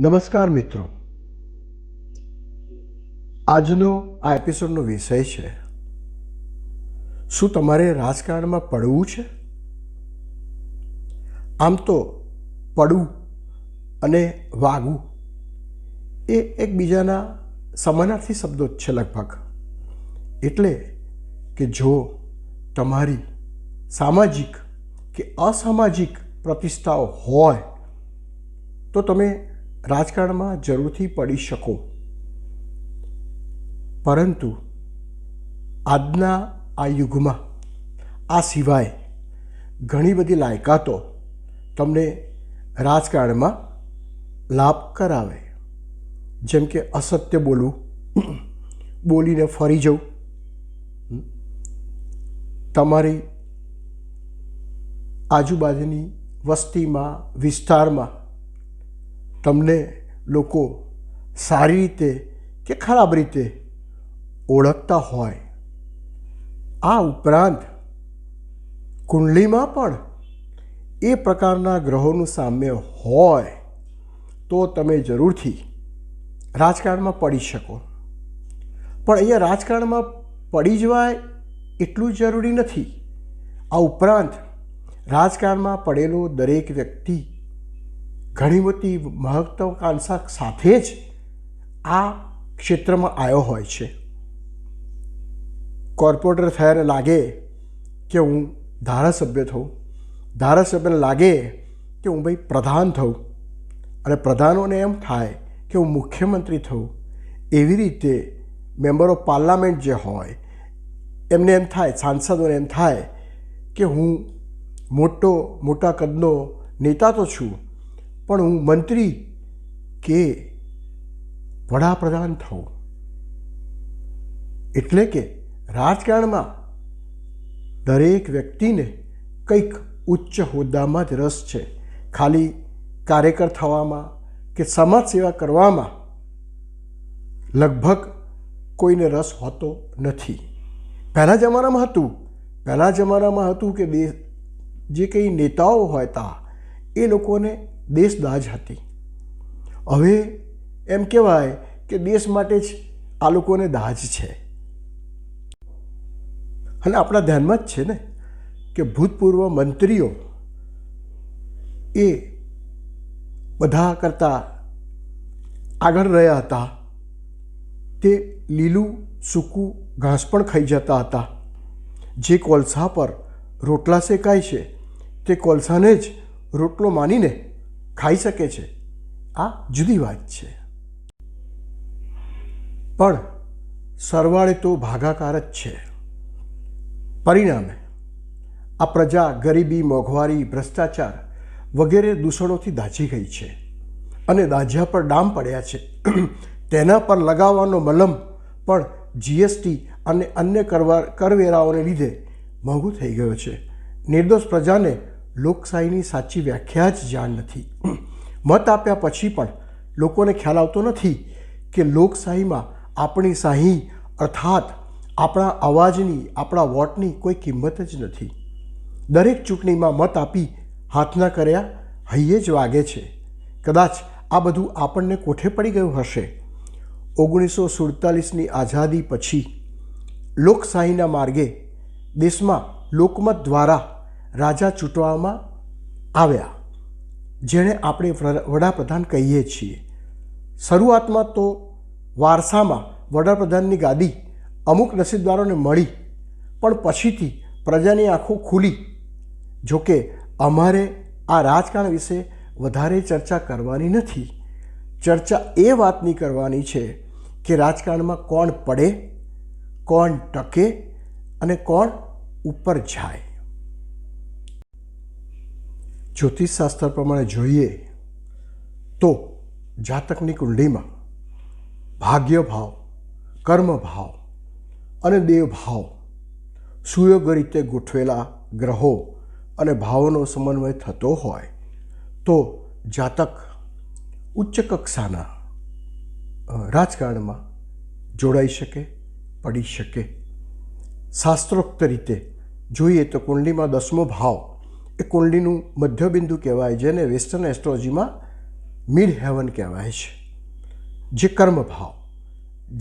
નમસ્કાર મિત્રો, આજનો આ એપિસોડનો વિષય છે, શું તમારે રાજકારણમાં પડવું છે? આમ તો પડવું અને વાગવું એ એકબીજાના સમાનાર્થી શબ્દો જ છે લગભગ. એટલે કે જો તમારી સામાજિક કે અસામાજિક પ્રતિષ્ઠાઓ હોય તો તમે રાજકારણમાં જરૂરથી પડી શકો. પરંતુ આજના આ યુગમાં આ સિવાય ઘણી બધી લાયકાતો તમને રાજકારણમાં લાભ કરાવે. જેમ કે અસત્ય બોલવું, બોલીને ફરી જવું, તમારી આજુબાજુની વસ્તીમાં, વિસ્તારમાં તમને લોકો સારી રીતે કે ખરાબ રીતે ઓળખતા હોય. આ ઉપરાંત કુંડલીમાં પણ એ પ્રકારના ગ્રહોનું સામ્ય હોય તો તમે જરૂરથી રાજકારણમાં પડી શકો. પણ અહીંયા રાજકારણમાં પડી જવાય એટલું જરૂરી નથી. આ ઉપરાંત રાજકારણમાં પડેલો દરેક વ્યક્તિ ઘણી બધી મહત્વાકાંક્ષા સાથે જ આ ક્ષેત્રમાં આવ્યો હોય છે. કોર્પોરેટર થયાને લાગે કે હું ધારાસભ્ય થઉં, ધારાસભ્યને લાગે કે હું ભાઈ પ્રધાન થઉં, અને પ્રધાનોને એમ થાય કે હું મુખ્યમંત્રી થઉં. એવી રીતે મેમ્બર ઓફ પાર્લામેન્ટ જે હોય એમને એમ થાય, સાંસદોને એમ થાય કે હું મોટા કદનો નેતા તો છું, પણ હું મંત્રી કે વડાપ્રધાન થઉં. એટલે કે રાજકારણમાં દરેક વ્યક્તિને કંઈક ઉચ્ચ હોદ્દામાં જ રસ છે. ખાલી કાર્યકર થવામાં કે સમાજ સેવા કરવામાં લગભગ કોઈને રસ હોતો નથી. પહેલા જમાનામાં હતું કે જે કંઈ નેતાઓ હોય હતા એ લોકોને દેશદાજ હતી. હવે એમ કહેવાય કે દેશ માટે જ આ લોકોને દાજ છે. અને આપણા ધ્યાનમાં જ છે ને કે ભૂતપૂર્વ મંત્રીઓ એ બધા કરતાં આગળ રહ્યા હતા. તે લીલું સૂકું ઘાસ પણ ખાઈ જતા હતા. જે કોલસા પર રોટલા શેકાય છે તે કોલસાને જ રોટલો માનીને ખાઈ શકે છે. આ જુદી વાત છે. પણ સરવાળે તો ભાગાકાર જ છે. પરિણામે આ પ્રજા ગરીબી, મોંઘવારી, ભ્રષ્ટાચાર વગેરે દૂષણોથી દાઝી ગઈ છે. અને દાઝ્યા પર ડામ પડ્યા છે. તેના પર લગાવવાનો મલમ પણ જીએસટી અને અન્ય કરવેરાઓને લીધે મોંઘું થઈ ગયો છે. નિર્દોષ પ્રજાને લોકશાહીની સાચી વ્યાખ્યા જ જાણ નથી. મત આપ્યા પછી પણ લોકોને ખ્યાલ આવતો નથી કે લોકશાહીમાં આપણી શાહી અર્થાત આપણા અવાજની, આપણા વોટની કોઈ કિંમત જ નથી. દરેક ચૂંટણીમાં મત આપી હાથના કર્યા હૈયે જ વાગે છે. કદાચ આ બધું આપણને કોઠે પડી ગયું હશે. 1947ની આઝાદી પછી લોકશાહીના માર્ગે દેશમાં લોકમત દ્વારા રાજા ચૂંટવામાં આવ્યા, જેણે આપણે વડાપ્રધાન કહીએ છીએ. શરૂઆતમાં તો વારસામાં વડાપ્રધાનની ગાદી અમુક નસીબદારોને મળી, પણ પછીથી પ્રજાની આંખો ખુલી. જોકે અમારે આ રાજકારણ વિશે વધારે ચર્ચા કરવાની નથી. ચર્ચા એ વાતની કરવાની છે કે રાજકારણમાં કોણ પડે, કોણ ટકે અને કોણ ઉપર જાય. જ્યોતિષશાસ્ત્ર પ્રમાણે જોઈએ તો જાતકની કુંડળીમાં ભાગ્ય ભાવ, કર્મ ભાવ અને દેવ ભાવ સુયોગ્ય રીતે ગોઠવેલા ગ્રહો અને ભાવોનો સમન્વય થતો હોય તો જાતક ઉચ્ચ કક્ષાના રાજકારણમાં જોડાઈ શકે, પડી શકે. શાસ્ત્રોક્ત રીતે જોઈએ તો કુંડલીમાં 10મો ભાવ એ કુંડલીનું મધ્યબિંદુ કહેવાય, જેને વેસ્ટર્ન એસ્ટ્રોલોજીમાં મિડ હેવન કહેવાય છે, જે કર્મભાવ,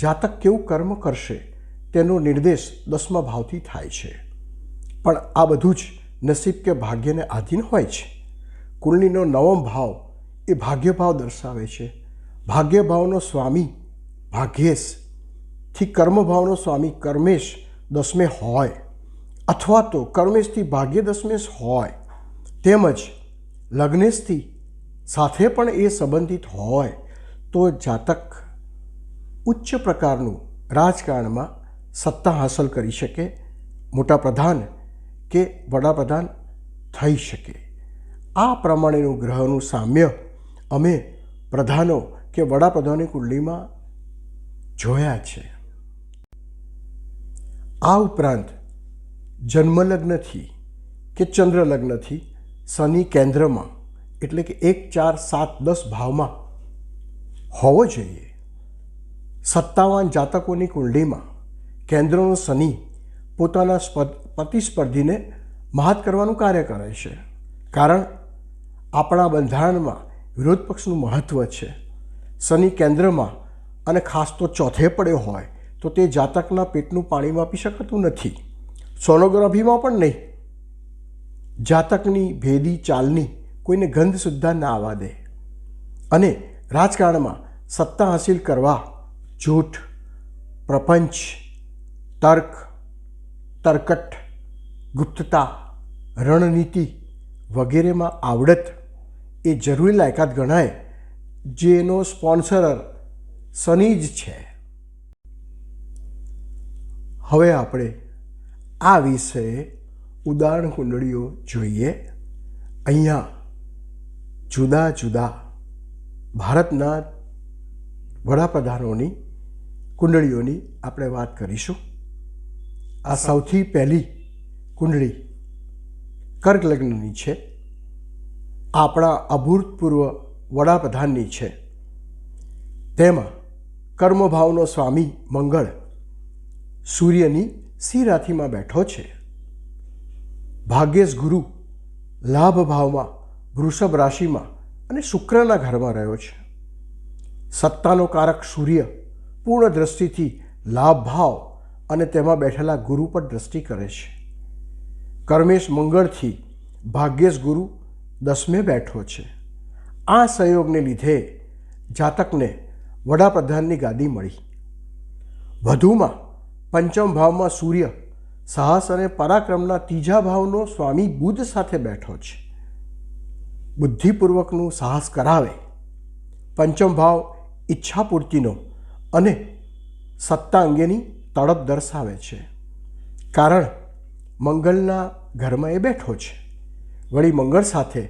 જાતક કેવું કર્મ કરશે તેનો નિર્દેશ 10મા ભાવથી થાય છે. પણ આ બધું જ નસીબ કે ભાગ્યને આધીન હોય છે. કુંડલીનો 9મ ભાવ એ ભાગ્યભાવ દર્શાવે છે. ભાગ્યભાવનો સ્વામી ભાગ્યેશથી કર્મભાવનો સ્વામી કર્મેશ 10મે હોય, અથવા તો કર્મેશથી ભાગ્ય 10મેશ હોય, તેમજ લગ્નેશથી સાથે પણ એ સંબંધિત હોય તો જાતક ઉચ્ચ પ્રકારનું રાજકારણમાં સત્તા હાંસલ કરી શકે, મોટા પ્રધાન કે વડાપ્રધાન થઈ શકે. આ પ્રમાણેનું ગ્રહોનું સામ્ય અમે પ્રધાનો કે વડાપ્રધાનની કુંડલીમાં જોયા છે. આ ઉપરાંત જન્મલગ્નથી કે ચંદ્રલગ્નથી શનિ કેન્દ્રમાં એટલે કે 1, 4, 7, 10 ભાવમાં હોવો જોઈએ. સત્તાવાન જાતકોની કુંડલીમાં કેન્દ્રનો શનિ પોતાના પ્રતિસ્પર્ધીને મહાત કરવાનું કાર્ય કરે છે. કારણ આપણા બંધારણમાં વિરોધ પક્ષનું મહત્ત્વ છે. શનિ કેન્દ્રમાં અને ખાસ તો ચોથે પડ્યો હોય તો તે જાતકના પેટનું પાણી માપી શકાતું નથી, સોનોગ્રાફીમાં પણ નહીં. જાતકની ભેદી ચાલની કોઈને ગંધ સુદ્ધા ના આવવા દે. અને રાજકારણમાં સત્તા હાંસિલ કરવા જૂઠ, પ્રપંચ, તર્ક, તરકટ, ગુપ્તતા, રણનીતિ વગેરેમાં આવડત એ જરૂરી લાયકાત ગણાય, જેનો સ્પોન્સર શનિ જ છે. હવે આપણે આ વિષયે ઉદાહરણ કુંડળીઓ જોઈએ. અહીંયા જુદા જુદા ભારતના વડાપ્રધાનોની કુંડળીઓની આપણે વાત કરીશું. આ સૌથી પહેલી કુંડળી કર્ક લગ્નની છે. આપણા અભૂતપૂર્વ વડાપ્રધાનની છે. તેમાં કર્મભાવનો સ્વામી મંગળ સૂર્યની સિંહ રાશિમાં બેઠો છે. ભાગ્યેશ ગુરુ લાભ ભાવમાં વૃષભ રાશિમાં અને શુક્રના ઘરમાં રહ્યો છે. સત્તાનો કારક સૂર્ય પૂર્ણ દ્રષ્ટિથી લાભ ભાવ અને તેમાં બેઠેલા ગુરુ પર દ્રષ્ટિ કરે છે. કર્મેશ મંગળથી ભાગ્યેશ ગુરુ 10મે બેઠો છે. આ સંયોગને લીધે જાતકને વડાપ્રધાનની ગાદી મળી. વધુમાં 5મ ભાવમાં સૂર્ય સાહસ અને પરાક્રમના 3જા ભાવનો સ્વામી બુધ સાથે બેઠો છે. બુદ્ધિપૂર્વકનું સાહસ કરાવે. 5મ ભાવ ઈચ્છાપૂર્તિનો અને સત્તા અંગેની તડપ દર્શાવે છે. કારણ મંગળના ઘરમાં એ બેઠો છે. વળી મંગળ સાથે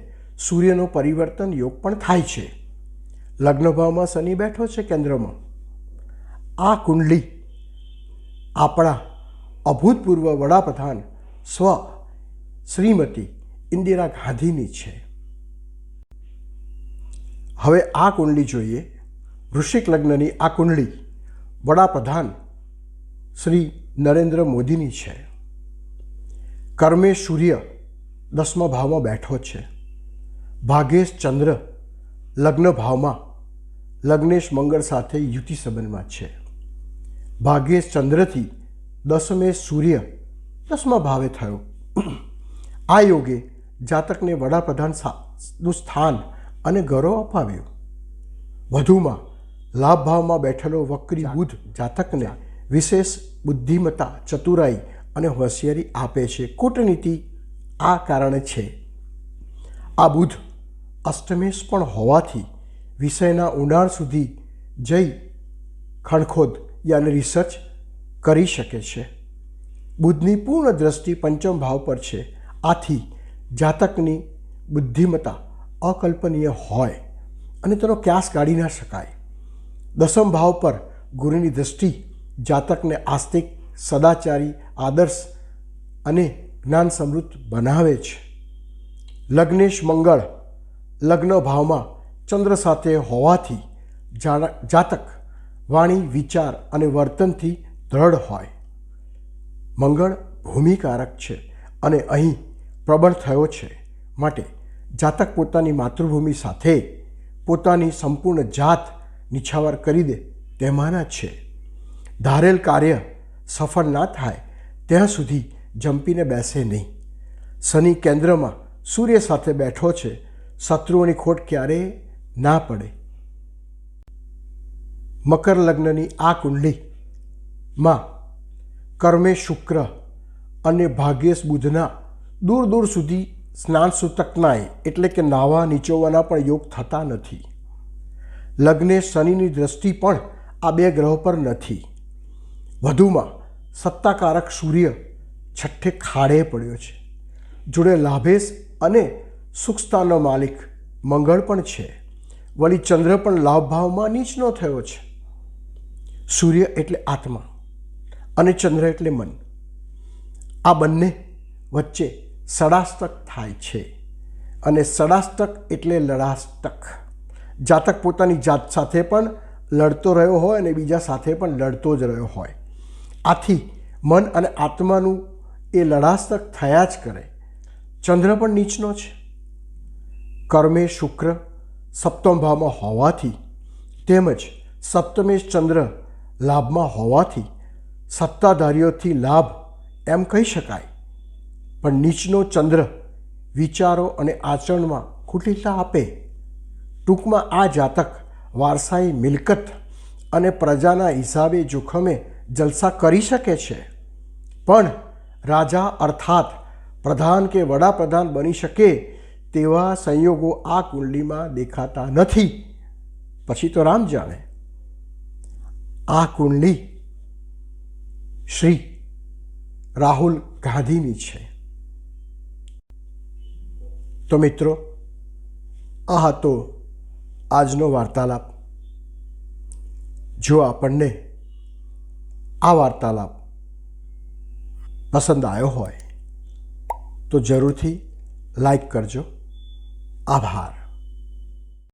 સૂર્યનો પરિવર્તન યોગ પણ થાય છે. લગ્નભાવમાં શનિ બેઠો છે કેન્દ્રમાં. આ કુંડલી આપણા અભૂતપૂર્વ વડાપ્રધાન શ્રીમતી ઇન્દિરા ગાંધીની છે. હવે આ કુંડલી જોઈએ. વૃશ્ચિક લગ્નની આ કુંડલી વડાપ્રધાન શ્રી નરેન્દ્ર મોદીની છે. કર્મેશ સૂર્ય 10મા ભાવમાં બેઠો છે. ભાગ્યેશ ચંદ્ર લગ્ન ભાવમાં લગ્નેશ મંગળ સાથે યુતિ સંબંધમાં છે. ભાગ્યેશ ચંદ્રથી 10મે સૂર્ય 10મા ભાવે થયો. આ યોગે જાતકને વડાપ્રધાનનું સ્થાન અને ગૌરવ અપાવ્યું. વધુમાં લાભ ભાવમાં બેઠેલો વક્રી બુધ જાતકને વિશેષ બુદ્ધિમત્તા, ચતુરાઈ અને હોશિયારી આપે છે. કૂટનીતિ આ કારણે છે. આ બુધ અષ્ટમેશ પણ હોવાથી વિષયના ઊંડાણ સુધી જઈ ખણખોદ યાની રિસર્ચ કરી શકે છે. બુધની પૂર્ણ દ્રષ્ટિ 5મ ભાવ પર છે. આથી જાતકની બુદ્ધિમત્તા અકલ્પનીય હોય અને તેનો ક્યાસ કાઢી ના શકાય. 10મ ભાવ પર ગુરુની દ્રષ્ટિ જાતકને આસ્તિક, સદાચારી, આદર્શ અને જ્ઞાન સમૃદ્ધ બનાવે છે. લગ્નેશ મંગળ લગ્ન ભાવમાં ચંદ્ર સાથે હોવાથી જાતક વાણી, વિચાર અને વર્તનથી દ્રઢ હોય. મંગળ ભૂમિકારક છે અને અહીં પ્રબળ થયો છે. માટે જાતક પોતાની માતૃભૂમિ સાથે પોતાની સંપૂર્ણ જાત નિછાવર કરી દે તેમાંના જ છે. ધારેલ કાર્ય સફળ ના થાય ત્યાં સુધી જંપીને બેસે નહીં. શનિ કેન્દ્રમાં સૂર્ય સાથે બેઠો છે. શત્રુઓની ખોટ ક્યારેય ના પડે. મકર લગ્નની આ કુંડલીમાં કર્મે શુક્ર અને ભાગ્યેશ બુધના દૂર દૂર સુધી સ્નાન સૂતકનાય એટલે કે નાવા નીચોવાના પણ યોગ થતા નથી. લગ્ને શનિની દ્રષ્ટિ પણ આ બે ગ્રહો પર નથી. વધુમાં સત્તાકારક સૂર્ય છઠ્ઠે ખાડે પડ્યો છે. જોડે લાભેશ અને સુખસ્થાનનો માલિક મંગળ પણ છે. વળી ચંદ્ર પણ લાભ ભાવમાં નીચનો થયો છે. સૂર્ય એટલે આત્મા અને ચંદ્ર એટલે મન. આ બંને વચ્ચે સડાષ્ટક થાય છે અને સડાષ્ટક એટલે લડાષ્ટક. જાતક પોતાની જાત સાથે પણ લડતો રહ્યો હોય અને બીજા સાથે પણ લડતો જ રહ્યો હોય. આથી મન અને આત્માનું એ લડાષ્ટક થયા જ કરે. ચંદ્ર પણ નીચનો છે. કર્મે શુક્ર સપ્તમ ભાવમાં હોવાથી તેમજ સપ્તમેશ ચંદ્ર લાભમાં હોવાથી સત્તાધારીઓથી લાભ એમ કહી શકાય. પણ નીચનો ચંદ્ર વિચારો અને આચરણમાં કુટિલતા આપે. ટૂંકમાં આ જાતક વારસાઈ મિલકત અને પ્રજાના હિસાબે જોખમે જલસા કરી શકે છે, પણ રાજા અર્થાત પ્રધાન કે વડાપ્રધાન બની શકે તેવા સંયોગો આ કુંડલીમાં દેખાતા નથી. પછી તો રામ જાણે. આ કુંડલી શ્રી રાહુલ ગાંધીની છે. તો મિત્રો, આ હતો આજનો વાર્તાલાપ. જો આપણને આ વાર્તાલાપ પસંદ આવ્યો હોય તો જરૂરથી લાઈક કરજો. આભાર.